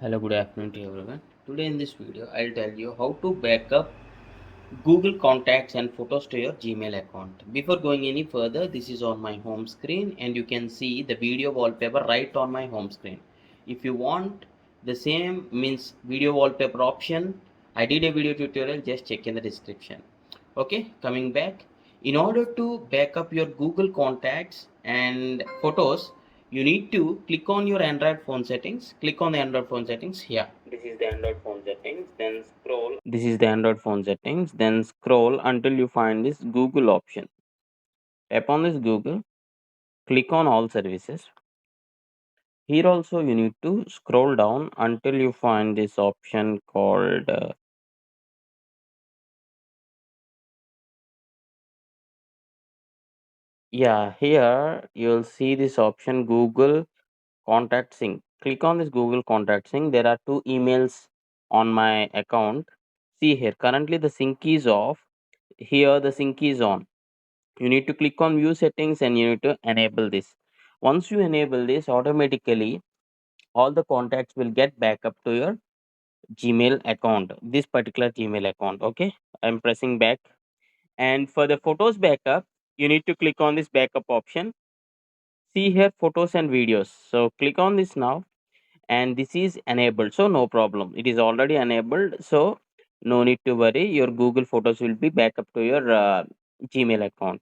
Hello, good afternoon to everyone. Today in this video, I'll tell you how to backup Google contacts and photos to your Gmail account. Before going any further, this is on my home screen and you can see the video wallpaper right on my home screen. If you want the same means video wallpaper option, I did a video tutorial, just check in the description. Okay, coming back. In order to backup your Google contacts and photos, you need to click on your Android phone settings. Click on the Android phone settings here. This is the Android phone settings. Then scroll. This is the Android phone settings. Then scroll until you find this Google option. Tap on this Google. Click on all services. Here also you need to scroll down until you find this option called here you'll see this option Google Contact Sync. Click on this Google Contact Sync. There are two emails on my account. See here, currently the sync is off. Here the sync is on. You need to click on view settings and you need to enable this. Once you enable this, automatically all the contacts will get back up to your Gmail account, this particular Gmail account. Okay, I'm pressing back. And for the photos backup, you need to click on this backup option. See here, photos and videos. So click on this now, and this is enabled, so no problem, it is already enabled, so no need to worry, your Google photos will be back up to your Gmail account.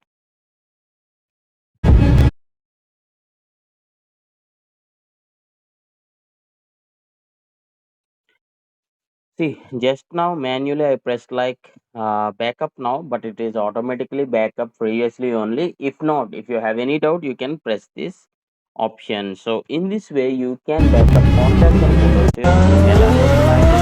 See, just now manually I pressed like backup now, but it is automatically backup previously only. If not, if you have any doubt, you can press this option. So in this way you can backup contacts and photos to your Gmail account.